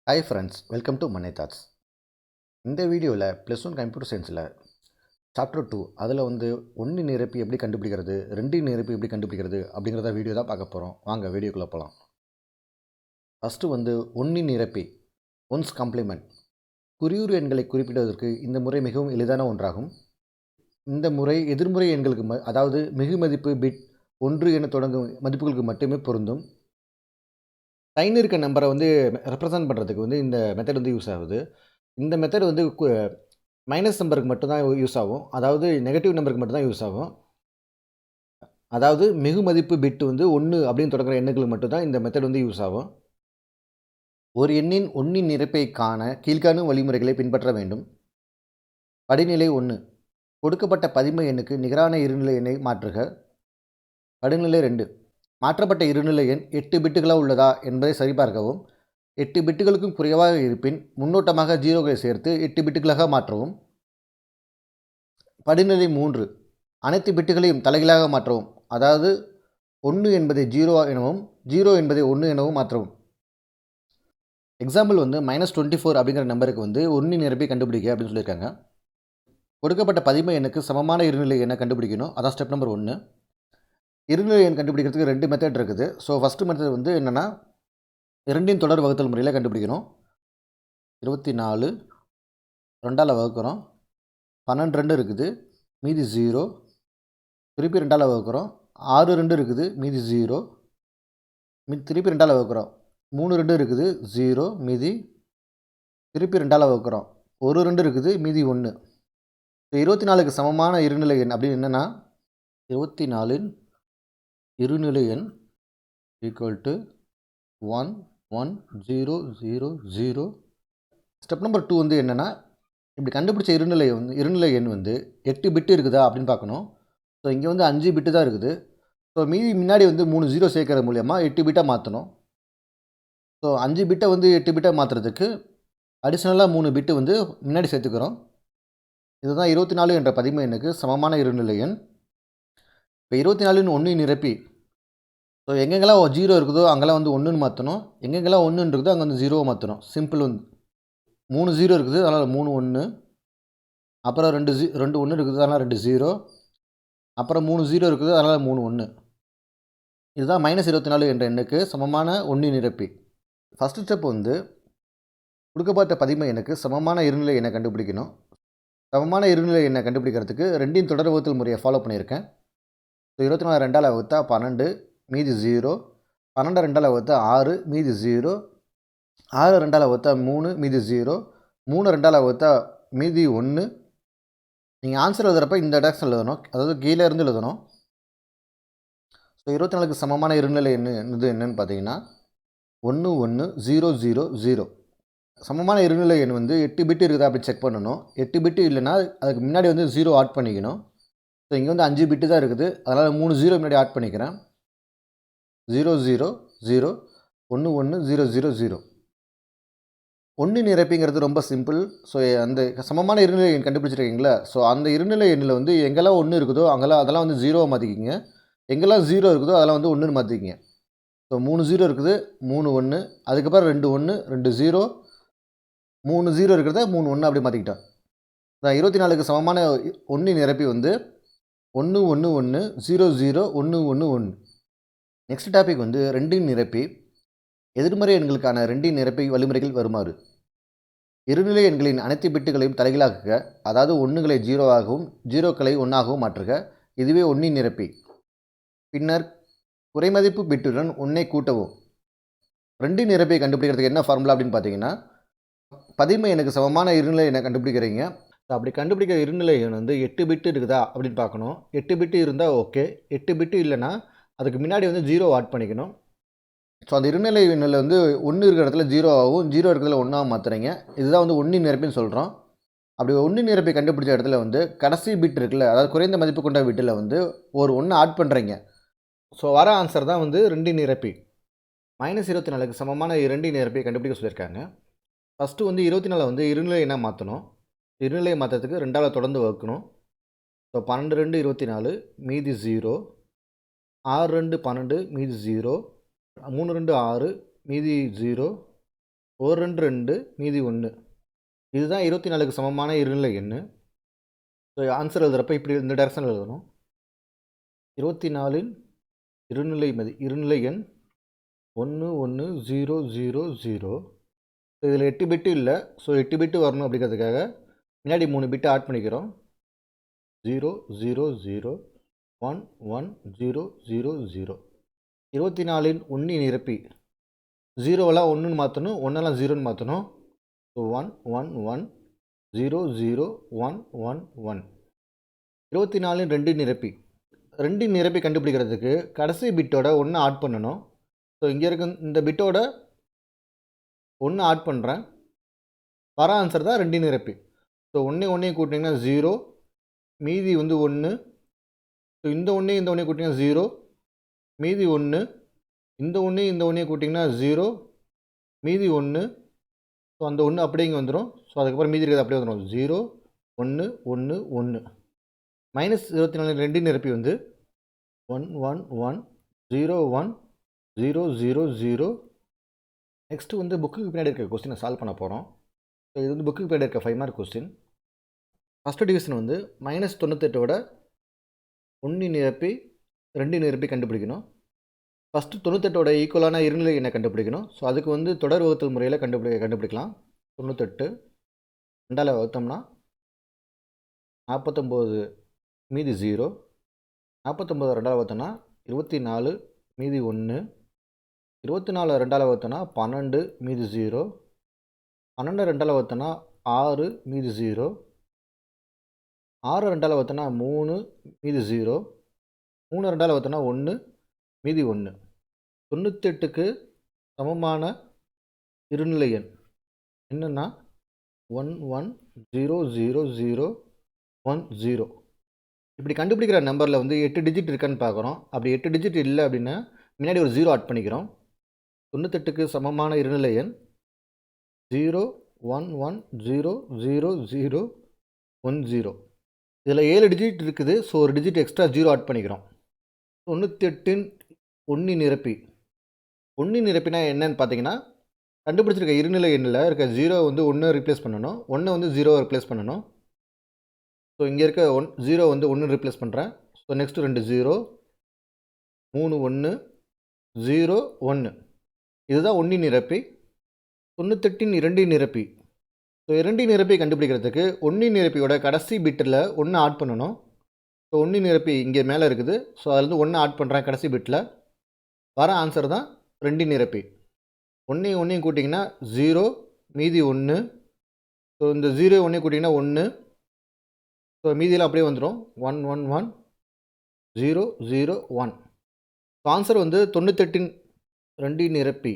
Hi friends, welcome to Mannai thoughts. இந்த வீடியோவில் +1 computer சயின்ஸில் சாப்டர் 2 அதில் ஒன்று நிரப்பி எப்படி கண்டுபிடிக்கிறது, ரெண்டு நிரப்பி எப்படி கண்டுபிடிக்கிறது அப்படிங்கிறத வீடியோ தான் பார்க்க போகிறோம். வாங்க வீடியோக்குள்ளே போகலாம். ஃபஸ்ட்டு ஒன்று நிரப்பி ஒன்ஸ் காம்ப்ளிமெண்ட் குறியுறு எண்களை குறிப்பிடுவதற்கு இந்த முறை மிகவும் எளிதான ஒன்றாகும். இந்த முறை எதிர்முறை எண்களுக்கு அதாவது மிகு மதிப்பு பிட் 1 என தொடங்கும் மதிப்புகளுக்கு மட்டுமே பொருந்தும். லைன் இருக்க நம்பரை ரெப்ரசன்ட் பண்ணுறதுக்கு இந்த மெத்தட் யூஸ் ஆகுது. இந்த மெத்தட் மைனஸ் நம்பருக்கு மட்டும்தான் யூஸ் ஆகும். அதாவது நெகட்டிவ் நம்பருக்கு மட்டும்தான் யூஸ் ஆகும். அதாவது மிகு மதிப்பு பிட் 1 அப்படின்னு தொடங்குற எண்ணுகளுக்கு மட்டும்தான் இந்த மெத்தட் யூஸ் ஆகும். ஒரு எண்ணின் ஒன்றின் நிரப்பை காண கீழ்காணும் வழிமுறைகளை பின்பற்ற வேண்டும். படிநிலை 1, கொடுக்கப்பட்ட பதின்ம எண்ணுக்கு நிகரான இருநிலை எண்ணை மாற்றுக. படிநிலை 2, மாற்றப்பட்ட இருநிலை எண் 8 பிட்டுகளாக உள்ளதா என்பதை சரிபார்க்கவும். 8 பிட்டுகளுக்கும் குறைவாக இருப்பின் முன்னோட்டமாக 0களை சேர்த்து 8 பிட்டுகளாக மாற்றவும். படிநிலை 3, அனைத்து பிட்டுகளையும் தலைகீழாக மாற்றவும். அதாவது 1 என்பதை 0 எனவும் 0 என்பதை 1 எனவும் மாற்றவும். எக்ஸாம்பிள் -24 அப்படிங்கிற நம்பருக்கு 1 நிரப்பி கண்டுபிடிக்க அப்படின்னு சொல்லியிருக்காங்க. கொடுக்கப்பட்ட பதின்ம எண்ணுக்கு சமமான இருநிலை எண்ணை கண்டுபிடிக்கணும். அதான் ஸ்டெப் நம்பர் 1. இருநிலை எண் கண்டுபிடிக்கிறதுக்கு 2 மெத்தட் இருக்குது. ஸோ ஃபஸ்ட்டு மெத்தட் என்னென்னா, 2இன் தொடர் வகுத்தல் முறையில் கண்டுபிடிக்கணும். 24 2ஆல் வகுக்கிறோம், 12 இருக்குது, மீதி 0. திருப்பி 2ஆல் வகுக்கிறோம், 6 இருக்குது, மீதி 0. திருப்பி 2ஆல் வகுக்கிறோம், 3 இருக்குது, 0, மீதி. திருப்பி 2ஆல் வகுக்கிறோம், 1 இருக்குது, மீதி 1. 24க்கு சமமான இருநிலை எண் அப்படின்னு என்னென்னா, 24இன் இருநிலை எண் ஈக்குவல் டு 1 1 0 0 0. ஸ்டெப் நம்பர் 2 என்னென்னா, இப்படி கண்டுபிடிச்ச இருநிலை எண் 8 பிட்டு இருக்குதா அப்படின்னு பார்க்கணும். ஸோ இங்கே 5 பிட்டு தான் இருக்குது. ஸோ மீதி முன்னாடி 3 0 சேர்க்கறது மூலயமா 8 பிட்டாக மாற்றணும். ஸோ 5 பிட்டை 8 பிட்டாக மாற்றுறதுக்கு அடிஷ்னலாக 3 பிட்டு முன்னாடி சேர்த்துக்கிறோம். இதுதான் 24 என்ற பதின்ம எண்ணுக்கு சமமான இருநிலை எண். இப்போ 24ன்னு 1 நிரப்பி, ஸோ எங்கெங்கெல்லாம் 0 இருக்குதோ அங்கெல்லாம் 1ன்னு மாற்றணும். எங்கெங்கெல்லாம் 1 இருக்குதோ அங்கே 0 மாற்றணும். சிம்பிள் 3 0 இருக்குது, அதனால் 3 1. அப்புறம் 2 1 இருக்குது, அதனால் 2 0. அப்புறம் 3 0 இருக்குது, அதனால் 3 1. இதுதான் -24 என்ற எண்ணுக்கு சமமான 1 நிரப்பி. ஃபஸ்ட்டு ஸ்டெப் கொடுக்கப்பட்ட பதின்ம எண்ணுக்கு சமமான இருநிலை எண்ணை கண்டுபிடிக்கணும். சமமான இருநிலை எண்ணை கண்டுபிடிக்கிறதுக்கு 2இன் தொடர் வகுத்தல் முறையை ஃபாலோ பண்ணியிருக்கேன். ஸோ 24 2ஆல் வகுத்தா 12, மீதி 0. 12 2ஆல் வகுத்தா 6, மீதி 0. 6 2ஆல் வகுத்தா 3, மீதி 0. 3 2ஆல் வகுத்தா மீதி 1. நீங்கள் ஆன்சர் எழுதுகிறப்ப இந்த டேரக்ஷன் எழுதணும், அதாவது கீழே இருந்து எழுதணும். ஸோ 24க்கு சமமான இருநிலை என்னன்னு பார்த்தீங்கன்னா 1 1 0 0 0. சமமான இருநிலை எண் 8 பிட்டு இருக்குதா அப்படி செக் பண்ணணும். 8 பிட்டு இல்லைன்னா அதுக்கு முன்னாடி 0 ஆட் பண்ணிக்கணும். ஸோ இங்கே 5 பிட்டு தான் இருக்குது, அதனால் 3 0 முன்னாடி ஆட் பண்ணிக்கிறேன். 0 0 0 1 1 0 0 0. 1 நிரப்பிங்கிறது ரொம்ப சிம்பிள். ஸோ அந்த சமமான இருநிலை எண் கண்டுபிடிச்சிருக்கீங்களா? ஸோ அந்த இருநிலை எண்ணில் எங்கெல்லாம் 1 இருக்குதோ அங்கெல்லாம் அதெல்லாம் 0 மாற்றிக்கிங்க. எங்கெல்லாம் 0 இருக்குதோ அதெல்லாம் 1ன்னு மாற்றிக்கிங்க. ஸோ 3 0 இருக்குது, 3 1. அதுக்கப்புறம் 2 1 2 0. 3 0 இருக்கிறத 3 1 அப்படி மாற்றிக்கிட்டோம். 24க்கு சமமான 1 நிரப்பி 1 1 1 0 0 1 1 1. நெக்ஸ்ட் டாபிக் 2இன் நிரப்பி. எதிர்மறை எண்களுக்கான 2இன் நிரப்பி வழிமுறைகள் வருமாறு. இருநிலை எண்களின் அனைத்து பிட்டுகளையும் தலைகீழாக்குக. அதாவது 1களை 0 ஆகவும் 0களை 1 ஆகவும் மாற்றுக. இதுவே 1இன் நிரப்பி. பின்னர் குறைமதிப்பு பிட்டுடன் 1ஐ கூட்டவும். 2இன் நிரப்பை கண்டுபிடிக்கிறதுக்கு என்ன ஃபார்முலா அப்படின்னு பார்த்தீங்கன்னா, பதின்ம எண்ணுக்கு சமமான இருநிலை எண்ணை கண்டுபிடிக்கிறீங்க. அப்படி கண்டுபிடிக்கிற இருநிலை எண் 8 பிட்டு இருக்குதா அப்படின்னு பார்க்கணும். 8 பிட்டு இருந்தால் ஓகே. 8 பிட்டு இல்லைன்னா அதுக்கு முன்னாடி 0 ஆட் பண்ணிக்கணும். ஸோ அந்த இருநிலை எண்ணில் 1 இருக்கிற இடத்துல 0 ஆகும், 0 இருக்கிறதுல 1 மாற்றுறீங்க. இதுதான் 1 நிரப்பின்னு சொல்கிறோம். அப்படி 1 நிரப்பி கண்டுபிடிச்ச இடத்துல கடைசி பிட் இருக்குல்ல, அதாவது குறைந்த மதிப்பு கொண்ட பிட்டில் ஒரு 1 ஆட் பண்ணுறீங்க. ஸோ வர ஆன்சர் தான் 2 நிரப்பி. -24க்கு சமமான 2 நிரப்பி கண்டுபிடிக்க சொல்லியிருக்காங்க. ஃபஸ்ட்டு 24 இருநிலை எண்ணை மாற்றணும். இருநிலை மாற்றத்துக்கு 2ஆல் தொடர்ந்து வகுக்கணும். ஸோ 12 2 24, மீதி 0. 6 2 12, மீதி 0. 3 2 6, மீதி 0. ஒரு 2 2 மீதி 1. இதுதான் 24க்கு சமமான இருநிலை எண். ஸோ ஆன்சர் எழுதுகிறப்ப இப்படி இந்த டைரக்ஷனில் எழுதணும். 24இன் இருநிலை எண் 1 1 0 0 0. இதில் 8 பிட்டு இல்லை. ஸோ 8 பிட்டு வரணும் அப்படிங்கிறதுக்காக முன்னாடி 3 பிட்டு ஆட் பண்ணிக்கிறோம். 0 0 0 1 1 0 0 0. 24இன் உன்னி நிரப்பி 0வெல்லாம் 1ன்னு மாற்றணும், 1எல்லாம் 0ன்னு மாற்றணும். ஸோ 1 1 1 0 0 1 1 1. 24இன் 2 நிரப்பி 2 நிரப்பி கண்டுபிடிக்கிறதுக்கு கடைசி பிட்டோட 1 ஆட் பண்ணணும். ஸோ இங்கே இருக்க இந்த பிட்டோட 1 ஆட் பண்ணுறேன். வர ஆன்சர் தான் 2 நிரப்பி. ஸோ 1 கூட்டிங்கன்னா 0, மீதி வந்து 1. ஸோ இந்த 1 கூட்டிங்கன்னா 0, மீதி 1. இந்த 1 கூட்டிங்கன்னா 0, மீதி 1. ஸோ அந்த 1 அப்படியே இங்கே வந்துடும். ஸோ அதுக்கப்புறம் மீதி இருக்கிறது அப்படியே வந்துடும். 0 1 1 1. -24 2 நிரப்பி வந்து 1 1 1 0 1 0 0 0. நெக்ஸ்ட்டு வந்து புக்குக்கு பின்னாடி இருக்க கொஸ்டினை சால்வ் பண்ண போகிறோம். ஸோ இது வந்து புக்குக்கு பின்னாடி இருக்க 5 மார்க் கொஸ்டின். ஃபஸ்ட்டு டிவிஷன் வந்து -98ஓட 1 நிரப்பி 2 நிரப்பி கண்டுபிடிக்கணும். ஃபஸ்ட்டு 98ஓட ஈக்குவலான இருநிலை எண்ணை கண்டுபிடிக்கணும். ஸோ அதுக்கு வந்து தொடர் வகுத்தல் முறையில் கண்டுபிடிக்கலாம். 98 2ஆல் வகுத்தோம்னா 49 மீதி 0. 49 2ஆல் வகுத்தோம்னா 24 மீதி 1. 24 2ஆல் வகுத்தோம்னா 12 மீதி 0. 12 2ஆல் வகுத்தோம்னா 6 மீதி 0. 6 2ஆல் வகுத்தோம்னா 3 மீதி 0. 3 2ஆல் வகுத்தோம்னா 1 மீதி 1. 98க்கு சமமான இருநிலை எண் என்னென்னா 1 1 0 0 0 1 0. இப்படி கண்டுபிடிக்கிற நம்பரில் வந்து 8 டிஜிட் இருக்கான்னு பார்க்குறோம். அப்படி 8 டிஜிட் இல்லை அப்படின்னா முன்னாடி ஒரு 0 ஆட் பண்ணிக்கிறோம். 98க்கு சமமான இருநிலை எண் 0 1 1 0 0 0 1 0. இதில் 7 டிஜிட் இருக்குது. ஸோ ஒரு டிஜிட் எக்ஸ்ட்ரா 0 ஆட் பண்ணிக்கிறோம். 98இன் ஒன்னி நிரப்பி. ஒன்னி நிரப்பினா என்னன்னு பார்த்தீங்கன்னா கண்டுபிடிச்சிருக்க இருநிலை எண்ணில் இருக்க 0 வந்து 1 ரிப்ளேஸ் பண்ணணும், 1 வந்து 0 ரிப்ளேஸ் பண்ணணும். ஸோ இங்கே இருக்க 0 வந்து 1 ரிப்ளேஸ் பண்ணுறேன். So next 2 0 3 1 0 1. இதுதான் ஒன்னி நிரப்பி. 98இன் 2 நிரப்பி. ஸோ 2 நிரப்பி கண்டுபிடிக்கிறதுக்கு ஒன்னி நிரப்பியோட கடைசி பிட்டில் 1 ஆட் பண்ணணும். ஸோ ஒன்னி நிரப்பி இங்கே மேலே இருக்குது. ஸோ அதுலேருந்து 1 ஆட் பண்ணுறேன் கடைசி பிட்டில். வர ஆன்சர் தான் 2 நிரப்பி. 1 கூட்டிங்கன்னா 0 மீதி 1. ஸோ இந்த 0 1 கூட்டிங்கன்னா 1. ஸோ மீதியெல்லாம் அப்படியே வந்துடும். 1 1 1 0 0 1. ஸோ ஆன்சர் வந்து 98இன் 2 நிரப்பி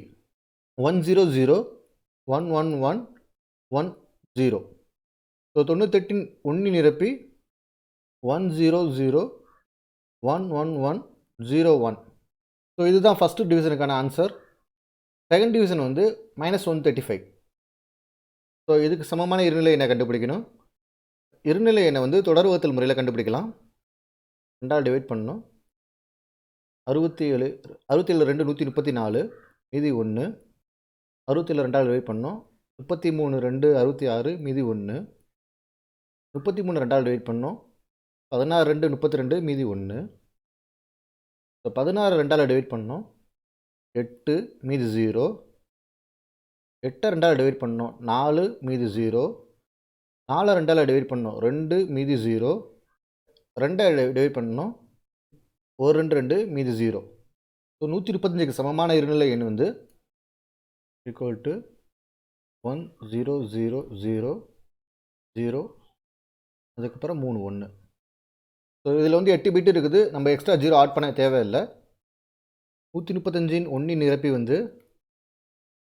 1 0 0 1 1 1 1 0. ஸோ 98இன் 1 நிரப்பி 1 0 0 1 1 1 0 1. ஸோ இதுதான் ஃபஸ்ட்டு டிவிஷனுக்கான ஆன்சர். செகண்ட் டிவிஷன் வந்து -135. ஸோ இதுக்கு சமமான இருநிலை எண்ணை கண்டுபிடிக்கணும். இருநிலை எண்ணை வந்து தொடர் வகுத்தல் முறையில் கண்டுபிடிக்கலாம். 2ஆல் டிவைட் பண்ணணும். 67 2 134 மீதி 1. 67 2ஆல் டிவைட் பண்ணோம். 33 2 66 மீதி 1. 33 2ஆல் டிவைட் பண்ணோம். 16 2 32 மீதி 1. ஸோ 16 2ஆல் டிவைட் பண்ணோம். 8 மீதி 0. 8 2ஆல் டிவைட் பண்ணோம். 4 மீதி 0. 4 2ஆல் டிவைட் பண்ணோம். 2 மீதி 0. 2 டிவைட் பண்ணோம். 1 2 2 மீதி 0. ஸோ 135க்கு சமமான இருநிலை எண் வந்து ஈக்குவல் டு 1 0 0 0 0 அதுக்கப்புறம் 3 1. ஸோ இதில் வந்து 8 பிட் இருக்குது. நம்ம எக்ஸ்ட்ரா 0 ஆட் பண்ண தேவையில்லை. 135இன் 1 நிரப்பி வந்து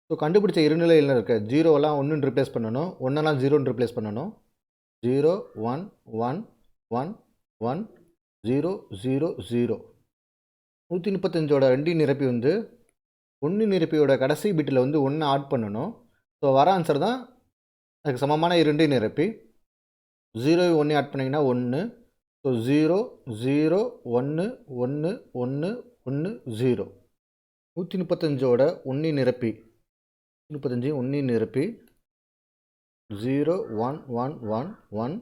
ஸோ கண்டுபிடிச்ச இருநிலையில் இருக்க 0எல்லாம் 1 ரிப்ளேஸ் பண்ணணும், 1எல்லாம் 0 ரிப்ளேஸ் பண்ணணும். 0 1 1 1 1 0 0 0. 135ஓட 2 நிரப்பி வந்து 1 நிரப்பியோட கடைசி பிட்டில் வந்து 1 ஆட் பண்ணணும். ஸோ வர ஆன்சர் தான் அதுக்கு சமமான 2 நிரப்பி. 0 1 ஆட் பண்ணிங்கன்னா 1. ஸோ 0 0 1 1 1 1 0. 135ஓட 1 நிரப்பி 135 1 நிரப்பி 0 1 1 1 1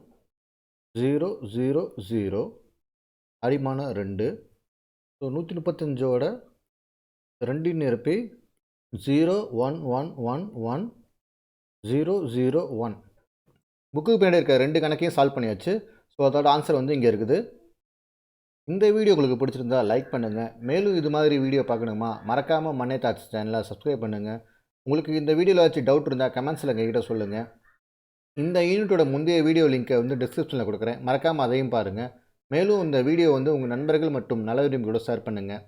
0 0 0 அடிமான 2. ஸோ 135ஓட 2 நிரப்பி 0 1 1 1 1 0 0 1. புக்குக்கு பின்னாடி இருக்க 2 கணக்கையும் சால்வ் பண்ணியாச்சு. ஸோ அதோட ஆன்சர் வந்து இங்கே இருக்குது. இந்த வீடியோ உங்களுக்கு பிடிச்சிருந்தா லைக் பண்ணுங்கள். மேலும் இது மாதிரி வீடியோ பார்க்கணுமா மறக்காமல் மன்னை தாட்ஸ் சேனலை சப்ஸ்கிரைப் பண்ணுங்கள். உங்களுக்கு இந்த வீடியோவில் வச்சு டவுட் இருந்தால் கமெண்ட்ஸில் எங்ககிட்ட சொல்லுங்கள். இந்த யூனிட்டோட முந்தைய வீடியோ லிங்க்கை வந்து டிஸ்கிரிப்ஷனில் கொடுக்குறேன். மறக்காமல் அதையும் பாருங்கள். மேலும் இந்த வீடியோ வந்து உங்கள் நண்பர்கள் மற்றும் நல்ல விரும்பிகளோட ஷேர் பண்ணுங்கள்.